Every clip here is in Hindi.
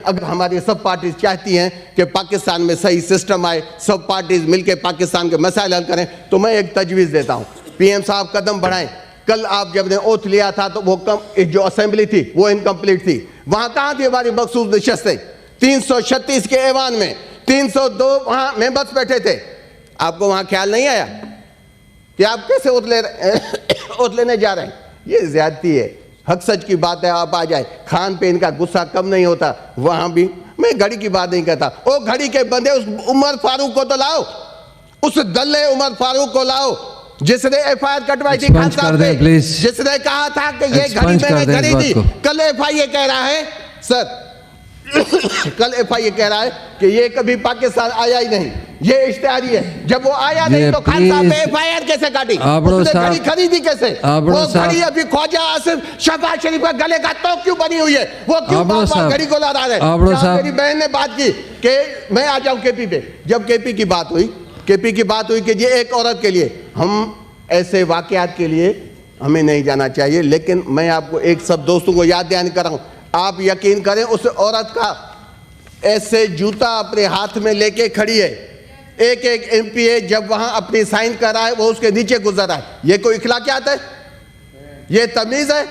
अगर हमारी सब पार्टीज चाहती हैं कि पाकिस्तान में सही सिस्टम आए, सब पार्टीज मिलकर पाकिस्तान के मसाइल हल करें, तो मैं एक तजवीज़ देता हूं, पीएम साहब कदम बढ़ाएं। कल आप जब ने ओथ लिया था तो वो जो असेंबली थी वो इनकम्प्लीट थी। वहां कहां थी हमारी मखसूस नशस्तें? 336 के ऐवान में 302 वहां मेंबर्स बैठे थे। आपको वहां ख्याल नहीं आया कि आप कैसे ओथ लेने जा रहे हैं? ये ज्यादती है। हक सच की बात है, आप आ जाए। खान पे इनका गुस्सा कम नहीं होता। वहां भी मैं घड़ी की बात नहीं कहता, ओ घड़ी के बंदे उस उमर फारूक को तो लाओ, उस दल्ले उमर फारूक को लाओ जिसने एफआईआर कटवाई थी खान साहब पे, जिसने कहा था कि ये घड़ी मैंने खरीदी। कल एफआईआर कह रहा है सर, कल एफआईआर कह रहा है कि ये कभी पाकिस्तान आया ही नहीं, ये इश्तिहारी है। जब वो आया नहीं तो खान साहब ने एफआईआर कैसे काटी? उसने घड़ी खरीदी कैसे? वो घड़ी अभी ख्वाजा आसिफ शहबाज शरीफ का गले का तो क्यों बनी हुई है? वो क्यों बार घड़ी को ला रहा है? मेरी बहन ने बात की कि मैं आ जाऊं केपी पे। जब केपी की बात हुई कि ये एक औरत के लिए, हम ऐसे वाकयात के लिए हमें नहीं जाना चाहिए। लेकिन मैं आपको एक सब दोस्तों को याद दहानी कर रहा हूं, आप यकीन करें उस औरत का ऐसे जूता अपने हाथ में लेके खड़ी है। एक एमपीए जब वहां अपनी साइन कर रहा है वो उसके नीचे गुजर रहा है। ये कोई इखलाकियात है? ये तमीज है?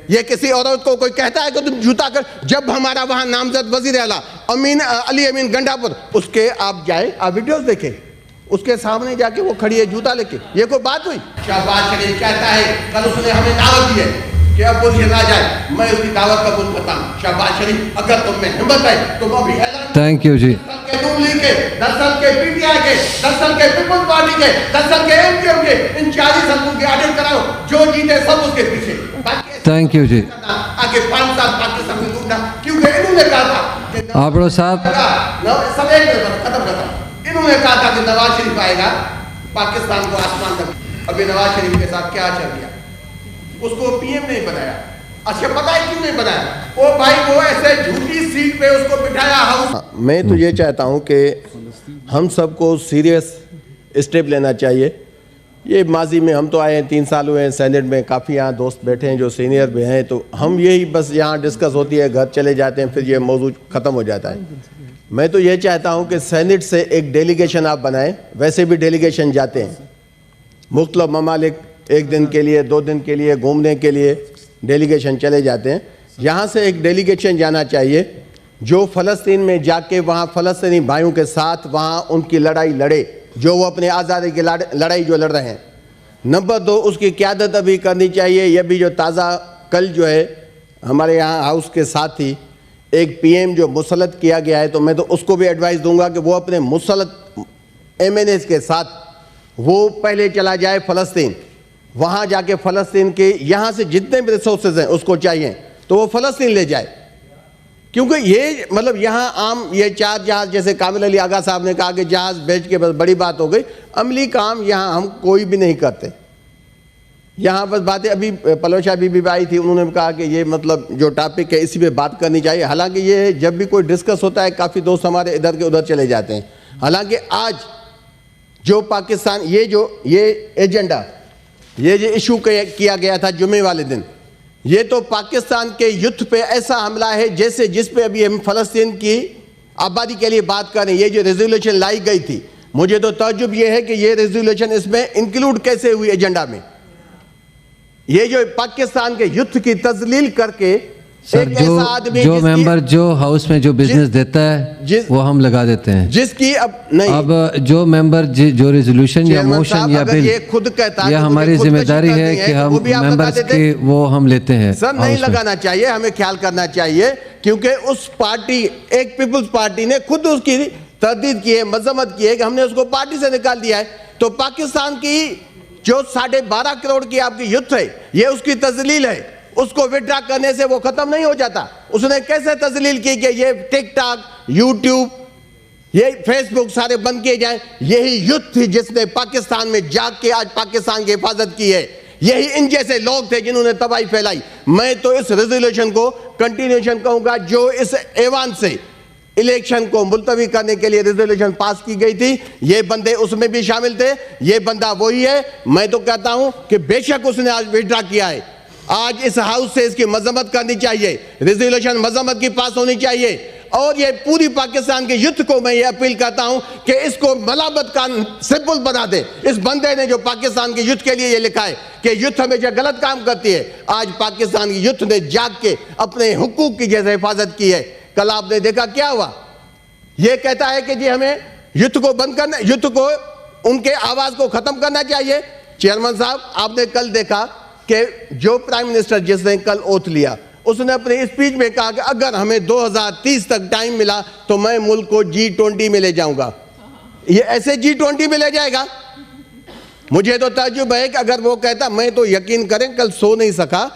ये किसी औरत को कोई कहता है कि तुम जूता कर? जब हमारा वहां नामजद वजीर आला अली अमीन गंडापुर, उसके आप जाए, आप वीडियोस देखें, उसके सामने जाके वो खड़ी है जूता लेके। ये कोई बात हुई? शहबाज शरीफ कहता है कल उसने हमें दावत दी है कि अपोजिशन आ जाए, मैं उसकी दावत कबूल करता हूं। शहबाज शरीफ अगर तुम में हिम्मत है तो अभी थैंक यू जी। 10 साल के पीटीआई के, 10 साल के पीपल्स पार्टी के, 10 साल के एमपीएम के, इन 40 हल्कों के ऑडिट कराओ, जो जीते सब उसके पीछे। थैंक यू जी। आगे 5 साल पाकिस्तान में लूटना, क्योंकि इन्होंने कहा था आप साहब सब एक खत्म करता। इन्होंने कहा था कि नवाज शरीफ आएगा पाकिस्तान को आसमान तक। अभी नवाज शरीफ के साथ क्या चल गया? उसको पीएम नहीं बनाया। अच्छा पता है क्यों नहीं बनाया? ओ भाई वो ऐसे झूठी सीट पे उसको बिठाया हाउस। मैं तो ये चाहता हूं कि हम सबको सीरियस स्टेप लेना चाहिए। ये माजी में हम तो आए हैं, 3 साल हुए हैं सेनेट में, काफ़ी यहाँ दोस्त बैठे हैं जो सीनियर भी हैं, तो हम यही बस यहाँ डिस्कस होती है, घर चले जाते हैं, फिर ये मौजूद ख़त्म हो जाता है। मैं तो ये चाहता हूँ कि सेनेट से एक डेलीगेशन आप बनाएं। वैसे भी डेलीगेशन जाते हैं मुख्तलिफ ममालिक, 1 दिन के लिए 2 दिन के लिए घूमने के लिए डेलीगेशन चले जाते हैं। यहाँ से एक डेलीगेशन जाना चाहिए जो फ़लस्तीन में जाके वहाँ फ़लस्तीनी भाइयों के साथ वहाँ उनकी लड़ाई लड़े, जो वो अपने आज़ादी की लड़ाई जो लड़ रहे हैं। नंबर 2, उसकी क़यादत अभी करनी चाहिए। ये भी जो ताज़ा कल जो है हमारे यहाँ हाउस के साथ ही एक पीएम जो मुसल्लत किया गया है, तो मैं तो उसको भी एडवाइस दूंगा कि वो अपने मुसल्लत एमएनएस के साथ वो पहले चला जाए फ़लस्तीन। वहाँ जाके फ़लस्तीन के यहाँ से जितने भी रिसोर्सेज हैं उसको चाहिए तो वो फ़लस्तीन ले जाए। क्योंकि ये मतलब यहाँ आम ये 4 जहाज़, जैसे कामिल अली आगा साहब ने कहा कि जहाज़ भेज के बस बड़ी बात हो गई, अमली काम यहाँ हम कोई भी नहीं करते। यहाँ बस बातें, अभी पलोशा बीबी आई थी, उन्होंने भी कहा कि ये मतलब जो टॉपिक है इसी पे बात करनी चाहिए। हालांकि ये जब भी कोई डिस्कस होता है काफ़ी दोस्त हमारे इधर के उधर चले जाते हैं। हालांकि आज जो पाकिस्तान ये एजेंडा ये जो इशू किया गया था जुमे वाले दिन, ये तो पाकिस्तान के युद्ध पे ऐसा हमला है जैसे जिस पे अभी हम फ़लस्तीन की आबादी के लिए बात करें। ये जो रेजोल्यूशन लाई गई थी, मुझे तो तअज्जुब ये है कि ये रेजोल्यूशन इसमें इंक्लूड कैसे हुई एजेंडा में। ये जो पाकिस्तान के युद्ध की तजलील करके सर, जो मेंबर जो हाउस में जो बिजनेस देता है वो हम लगा देते हैं, जिसकी अब नहीं, अब जो मेंबर जो रेजोल्यूशन या मोशन या बिल ये खुद कहता है, यह हमारी जिम्मेदारी है कि हम मेंबर्स की वो हम लेते हैं। सर नहीं लगाना चाहिए, हमें ख्याल करना चाहिए, क्योंकि उस पार्टी एक पीपुल्स पार्टी ने खुद उसकी तरदीद की है, मजम्मत की है कि हमने उसको पार्टी से निकाल दिया है। तो पाकिस्तान की जो 12.5 करोड़ की आपकी युद्ध है, ये उसकी तजलील है। उसको विड्रा करने से वो खत्म नहीं हो जाता। उसने कैसे तजलील की कि ये टिकटॉक, यूट्यूब, ये फेसबुक सारे बंद किए जाएं। यही युद्ध थी जिसने पाकिस्तान में जाग के आज पाकिस्तान की हिफाजत की है। यही इन जैसे लोग थे जिन्होंने तबाही फैलाई। मैं तो इस रेजोल्यूशन को कंटिन्यूएशन कहूंगा, जो इस ऐवान से इलेक्शन को मुलतवी करने के लिए रेजोल्यूशन पास की गई थी, ये बंदे उसमें भी शामिल थे। ये बंदा वही है। मैं तो कहता हूं कि बेशक उसने आज विड्रा किया है, आज इस हाउस से इसकी मजम्मत करनी चाहिए, रेजोल्यूशन मजम्मत की पास होनी चाहिए। और ये पूरी पाकिस्तान के युद्ध को मैं ये अपील करता हूं कि इसको मलामत का सिंबल बना दे। इस बंदे ने जो पाकिस्तान के युद्ध के लिए ये लिखा है कि युद्ध हमेशा गलत काम करती है, आज पाकिस्तान की युद्ध ने जाग के अपने हुकूक की जैसे हिफाजत की है। कल आपने देखा क्या हुआ, ये कहता है कि जी हमें युद्ध को बंद करना, युद्ध को उनके आवाज को खत्म करना चाहिए। चेयरमैन साहब, आपने कल देखा कि जो प्राइम मिनिस्टर जिसने कल ओथ लिया, उसने अपने स्पीच में कहा कि अगर हमें 2030 तक टाइम मिला तो मैं मुल्क को G20 में ले जाऊंगा। ये ऐसे G20 में ले जाएगा? मुझे तो ताज्जुब है कि अगर वो कहता, मैं तो यकीन करें कल सो नहीं सका,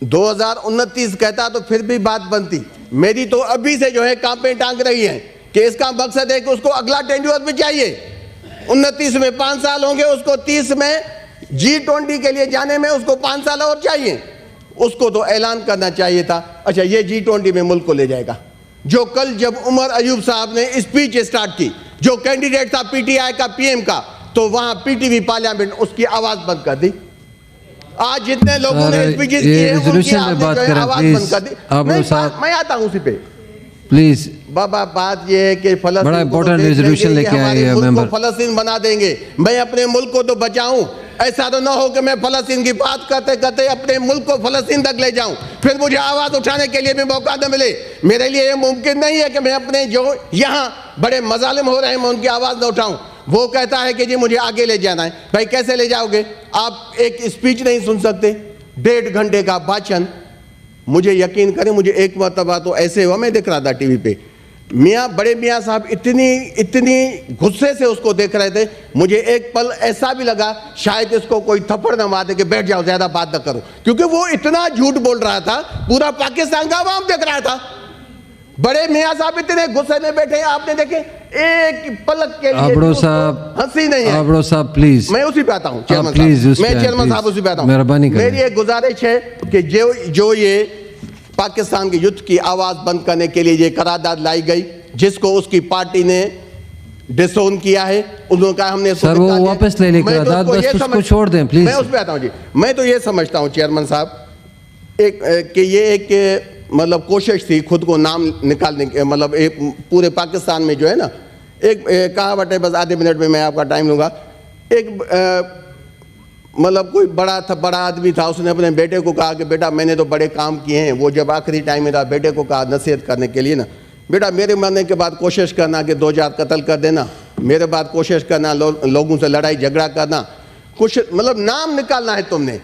2029 कहता तो फिर भी बात बनती। मेरी तो अभी से जो है कांपे टांग रही है कि इसका मकसद है कि उसको अगला टेन्योर में चाहिए। 29 में 5 साल होंगे, उसको 30 में G20 के लिए जाने में उसको 5 साल और चाहिए। उसको तो ऐलान करना चाहिए था, अच्छा ये G20 में मुल्क को ले जाएगा। जो कल जब उमर अयूब साहब ने स्पीच स्टार्ट की, जो कैंडिडेट था पीटीआई का पीएम का, तो वहां पीटीवी पार्लियामेंट उसकी आवाज बंद कर दी। आज जितने लोगों ने स्पीचेस किए उनकी आवाज बंद कर दी। मैं आता हूं उसी पे प्लीज। बाबा बात ये है कि फलस्तीन बड़ा इंपॉर्टेंट रेजोल्यूशन लेके आए हैं मेंबर, फलस्तीन बना देंगे। मैं अपने मुल्क को तो बचाऊं, ऐसा तो ना हो कि मैं फलस्तीन की बात करते करते अपने मुल्क को फलस्तीन तक ले जाऊं, फिर मुझे आवाज उठाने के लिए भी मौका न मिले। मेरे लिए ये मुमकिन नहीं है कि मैं अपने जो यहाँ बड़े मजालिम हो रहे हैं मैं उनकी आवाज न उठाऊं। वो कहता है कि जी मुझे आगे ले जाना है। भाई कैसे ले जाओगे? आप एक स्पीच नहीं सुन सकते, 1.5 घंटे का भाषण। मुझे यकीन करें, मुझे एक मरतबा तो ऐसे हुआ, मैं देख रहा था टीवी पे, बड़े मियाँ साहब इतनी गुस्से से उसको देख रहे थे, मुझे एक पल ऐसा भी लगा शायद इसको कोई थप्पड़ न मार दे कि बैठ जाओ, ज्यादा बात न करो, क्योंकि वो इतना झूठ बोल रहा था, पूरा पाकिस्तान का आवाम देख रहा था। बड़े मियाँ साहब इतने गुस्से में बैठे, आपने देखे एक पलक के लिए आबड़ो साहब हंसी नहीं है। आबड़ो साहब प्लीज, मैं उसी पे आता हूँ चेयरमैन साहब, मैं चेयरमैन साहब उसी पे आता हूँ। मेहरबानी करें। मेरी एक गुजारिश है कि जो ये पाकिस्तान के युद्ध की आवाज बंद करने के लिए ये करारदाद लाई गई, जिसको उसकी पार्टी ने डिसोन किया है, उन्होंने कहा हमने सर वो वापस ले लेकर करारदाद, बस उसको छोड़ दें प्लीज। मैं उस पे आता हूँ जी। मैं तो ये समझता हूँ चेयरमैन साहब कि ये एक मतलब कोशिश थी खुद को नाम निकालने की, मतलब एक पूरे पाकिस्तान में जो है ना एक कहावत है, बस आधे मिनट में मैं आपका टाइम लूँगा। एक मतलब कोई बड़ा आदमी था, उसने अपने बेटे को कहा कि बेटा मैंने तो बड़े काम किए हैं। वो जब आखिरी टाइम में था, बेटे को कहा नसीहत करने के लिए ना, बेटा मेरे मरने के बाद कोशिश करना कि 2-4 कत्ल कर देना, मेरे बाद कोशिश करना लोगों से लड़ाई झगड़ा करना, कुछ मतलब नाम निकालना है तुमने।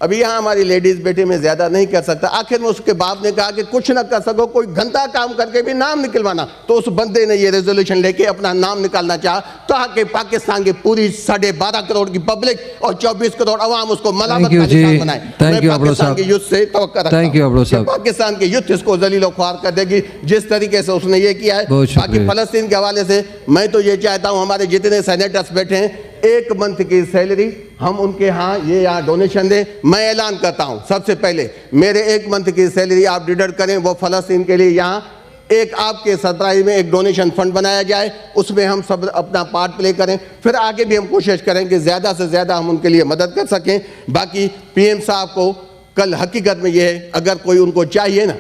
अभी यहाँ हमारी लेडीज बेटे में ज्यादा नहीं कर सकता, आखिर में उसके बाप ने कहा कि कुछ ना कर सको, कोई घंटा काम करके भी नाम निकलवाना। तो उस बंदे ने ये रेजोल्यूशन लेके अपना नाम निकालना चाहा, ताकि पाकिस्तान की पूरी 12.5 करोड़ की पब्लिक और 24 करोड़ अवाम उसको मलामत का निशान बनाए। पाकिस्तान के युद्ध से तवक्को रखता हूं, पाकिस्तान के युद्ध इसको जलीलो ख्वार कर देगी जिस तरीके से उसने ये किया है। बाकी फलस्तीन के हवाले से मैं तो ये चाहता हूँ, हमारे जितने सेनेटर्स बैठे हैं, 1 मंथ की सैलरी हम उनके यहाँ ये यहाँ डोनेशन दें। मैं ऐलान करता हूँ, सबसे पहले मेरे 1 मंथ की सैलरी आप डिडक्ट करें, वो फलस्तीन के लिए यहाँ एक आपके सरप्राइज में एक डोनेशन फंड बनाया जाए, उसमें हम सब अपना पार्ट प्ले करें। फिर आगे भी हम कोशिश करें कि ज़्यादा से ज़्यादा हम उनके लिए मदद कर सकें। बाकी पीएम साहब को कल हकीकत में ये है, अगर कोई उनको चाहिए ना